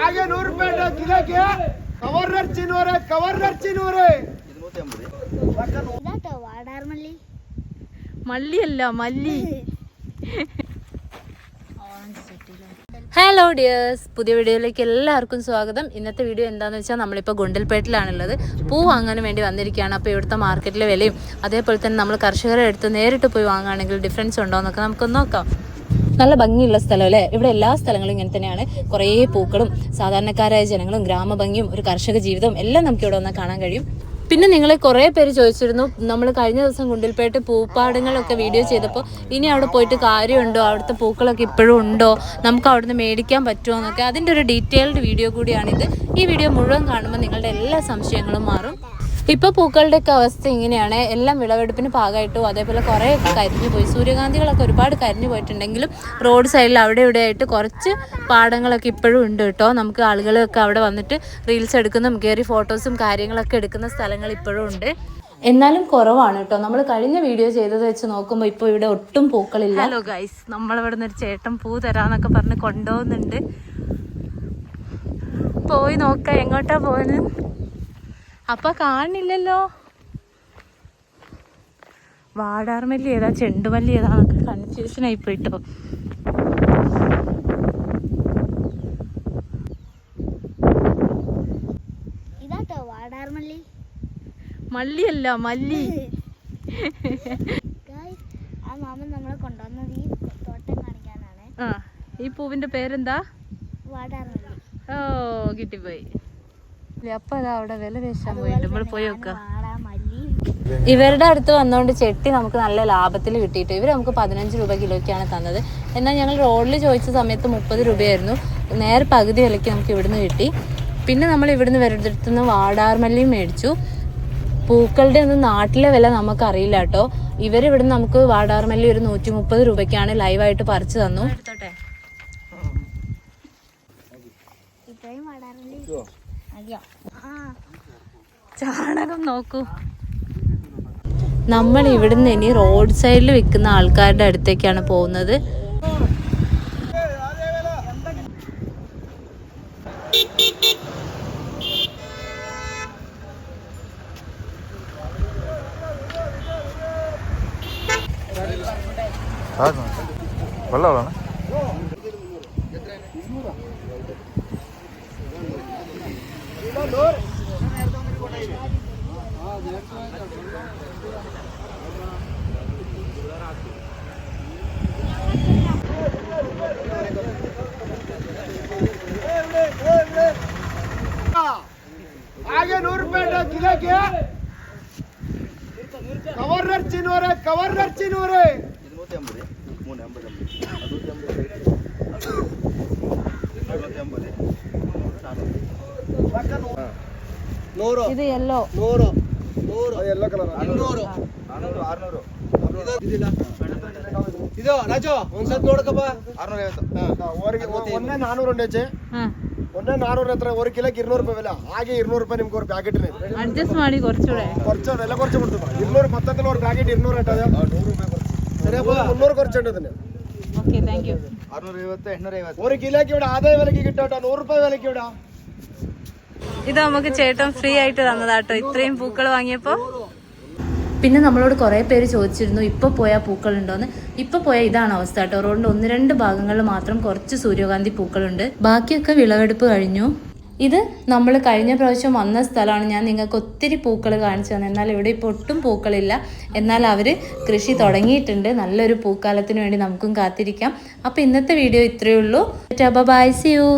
ಹಾಗೆ 100 ರೂಪಾಯಿ ಕಿಲೋಗೆ ಕವರ್ ಚಿನ್ನೂರು മല്ലിയല്ല മല്ലി. ഹലോ ഡിയേഴ്സ്, പുതിയ വീഡിയോയിലേക്ക് എല്ലാവർക്കും സ്വാഗതം. ഇന്നത്തെ വീഡിയോ എന്താണെന്ന് വെച്ചാൽ നമ്മളിപ്പോൾ ഗുണ്ടൽപേട്ടിലാണുള്ളത്. പൂ വാങ്ങാൻ വേണ്ടി വന്നിരിക്കുകയാണ്. അപ്പോൾ ഇവിടുത്തെ മാർക്കറ്റിലെ വിലയും അതേപോലെ തന്നെ നമ്മൾ കർഷകരെ അടുത്ത് നേരിട്ട് പോയി വാങ്ങുകയാണെങ്കിൽ ഡിഫറൻസ് ഉണ്ടോ എന്നൊക്കെ നമുക്കൊന്ന് നോക്കാം. നല്ല ഭംഗിയുള്ള സ്ഥലം അല്ലേ? ഇവിടെ എല്ലാ സ്ഥലങ്ങളും ഇങ്ങനെ തന്നെയാണ്. കുറേ പൂക്കളും സാധാരണക്കാരായ ജനങ്ങളും ഗ്രാമഭംഗിയും ഒരു കർഷക ജീവിതവും എല്ലാം നമുക്ക് ഇവിടെ വന്ന് കാണാൻ കഴിയും. പിന്നെ നിങ്ങൾ കുറേ പേര് ചോദിച്ചിരുന്നു, നമ്മൾ കഴിഞ്ഞ ദിവസം ഗുണ്ടൽപേട്ട് പൂപ്പാടങ്ങളൊക്കെ വീഡിയോ ചെയ്തപ്പോൾ ഇനി അവിടെ പോയിട്ട് കാര്യമുണ്ടോ, അവിടുത്തെ പൂക്കളൊക്കെ ഇപ്പോഴും ഉണ്ടോ, നമുക്ക് അവിടുന്ന് മേടിക്കാൻ പറ്റുമോ എന്നൊക്കെ. അതിൻ്റെ ഒരു ഡീറ്റെയിൽഡ് വീഡിയോ കൂടിയാണിത്. ഈ വീഡിയോ മുഴുവൻ കാണുമ്പോൾ നിങ്ങളുടെ എല്ലാ സംശയങ്ങളും മാറും. ഇപ്പോൾ പൂക്കളുടെയൊക്കെ അവസ്ഥ ഇങ്ങനെയാണ്. എല്ലാം വിളവെടുപ്പിന് പാകമായിട്ടും അതേപോലെ കുറേയൊക്കെ കരിഞ്ഞു പോയി. സൂര്യകാന്തികളൊക്കെ ഒരുപാട് കരിഞ്ഞു പോയിട്ടുണ്ടെങ്കിലും റോഡ് സൈഡിൽ അവിടെ ഇവിടെ ആയിട്ട് കുറച്ച് പാടങ്ങളൊക്കെ ഇപ്പോഴും ഉണ്ട് കേട്ടോ. നമുക്ക് ആളുകളൊക്കെ അവിടെ വന്നിട്ട് റീൽസ് എടുക്കുന്നതും കയറി ഫോട്ടോസും കാര്യങ്ങളൊക്കെ എടുക്കുന്ന സ്ഥലങ്ങൾ ഇപ്പോഴും ഉണ്ട്. എന്നാലും കുറവാണ് കേട്ടോ. നമ്മൾ കഴിഞ്ഞ വീഡിയോ ചെയ്തത് വെച്ച് നോക്കുമ്പോൾ ഇപ്പോൾ ഇവിടെ ഒട്ടും പൂക്കളില്ല. ഹലോ ഗൈസ്, നമ്മളിവിടെ നിന്ന് ഒരു ചേട്ടൻ പൂ തരാന്നൊക്കെ പറഞ്ഞ് കൊണ്ടുപോകുന്നുണ്ട്. പോയി നോക്കാം എങ്ങോട്ടാ പോകുന്നത്. അപ്പം കാണുന്നില്ലല്ലോ. വാടാർമല്ലി ഏതാ ചെണ്ടുമല്ലി ഏതാന്നൊക്കെ കൺഫ്യൂഷൻ ആയിപ്പോയിട്ടോ. ഇതാട്ടോ വാടാർമല്ലി. മല്ലിയല്ല മല്ലി. ആ മാമൻ നമ്മളെ കൊണ്ടുവന്നത് ഈ തോട്ടം കാണിക്കാനാണ്. ഈ പൂവിന്റെ പേരെന്താ? വാടാർമല്ലി. ഓ, കിട്ടിപ്പോയി. അപ്പൊ അതാ അവിടെ വില പേശാൻ പോയിട്ട് നമ്മൾ പോയി നോക്കാം. ഇവരുടെ അടുത്ത് വന്നുകൊണ്ട് ചെട്ടി നമുക്ക് നല്ല ലാഭത്തിൽ കിട്ടിയിട്ട് ഇവർ നമുക്ക് 15 രൂപ കിലോയ്ക്കാണ് തന്നത്. എന്നാൽ ഞങ്ങൾ റോഡിൽ ചോദിച്ച സമയത്ത് 30 രൂപയായിരുന്നു. നേരെ പകുതി വിലയ്ക്ക് നമുക്ക് ഇവിടുന്ന് കിട്ടി. പിന്നെ നമ്മൾ ഇവിടുന്ന് വരുന്നിടത്തുനിന്ന് വാടാർമല്ലിയും മേടിച്ചു. പൂക്കളുടെ ഒന്നും നാട്ടിലെ വില നമുക്കറിയില്ല കേട്ടോ. ഇവരിവിടുന്ന് നമുക്ക് വാടാർമല്ലി ഒരു 130 രൂപയ്ക്കാണ് ലൈവായിട്ട് പറിച്ചു തന്നു. ചാണകം നോക്കൂ. നമ്മൾ ഇവിടുന്ന് ഇനി റോഡ് സൈഡിൽ വിൽക്കുന്ന ആൾക്കാരുടെ അടുത്തേക്കാണ് പോകുന്നത്. വെള്ളമാണ് ಹಾಗೆ 100 ರೂಪಾಯಿ ಕಿಲೋಗೆ ಕವರ್ ಚಿನ್ನೂರು ಇದು ಎಲ್ಲೋ ಎಲ್ಲೋ ಕಲರ್ 200 600 ಇದು ರಾಜು ಒಂದ್ಸತ್ ನೋಡಕಪ್ಪ 650 ಒಂದೇ 400 ఉండేచే ಒಂದೇ 400 ಹತ್ರ 1 ಕಿಲೋಕ್ಕೆ 200 ರೂಪಾಯಿ ವಿല. ಹಾಗೆ 200 ರೂಪಾಯಿ ನಿಮ್ಗೆ ಒಂದು ಪ್ಯಾಕೆಟ್ ಅಡ್ಜಸ್ಟ್ ಮಾಡಿ കുറച്ചുകൂടെ വില കുറച്ച് കൊടുത്തു. 200 മൊത്തത്തിൽ ഒരു പാക്കറ്റ് 200 ഇട്ടത് 100 രൂപ ശരിയപ്പോ 300 കുറച്ചുണ്ട് ഇതിന്. Okay, thank you. 650 850 1 കിലോയ്ക്ക് ഇവിടെ ആദായ വിലക്ക് കിട്ടാട്ടോ. 100 രൂപ വിലക്ക് ഇവിടെ. ഇത് നമുക്ക് ചേട്ടൻ ഫ്രീ ആയിട്ട് തന്നതാട്ടോ ഇത്രയും പൂക്കൾ വാങ്ങിയപ്പോ. പിന്നെ നമ്മളോട് കുറേ പേര് ചോദിച്ചിരുന്നു ഇപ്പോൾ പോയാൽ പൂക്കളുണ്ടോയെന്ന്. ഇപ്പോൾ പോയാൽ ഇതാണ് അവസ്ഥ കേട്ടോ. റോഡിൻ്റെ 1-2 ഭാഗങ്ങളിൽ മാത്രം കുറച്ച് സൂര്യകാന്തി പൂക്കളുണ്ട്. ബാക്കിയൊക്കെ വിളവെടുപ്പ് കഴിഞ്ഞു. ഇത് നമ്മൾ കഴിഞ്ഞ പ്രാവശ്യം വന്ന സ്ഥലമാണ്. ഞാൻ നിങ്ങൾക്ക് ഒത്തിരി പൂക്കൾ കാണിച്ചു തന്നെ. എന്നാൽ ഇവിടെ ഇപ്പോൾ ഒട്ടും പൂക്കളില്ല. എന്നാൽ അവർ കൃഷി തുടങ്ങിയിട്ടുണ്ട്. നല്ലൊരു പൂക്കാലത്തിന് വേണ്ടി നമുക്കും കാത്തിരിക്കാം. അപ്പോൾ ഇന്നത്തെ വീഡിയോ ഇത്രയേ ഉള്ളൂ. Bye, see U.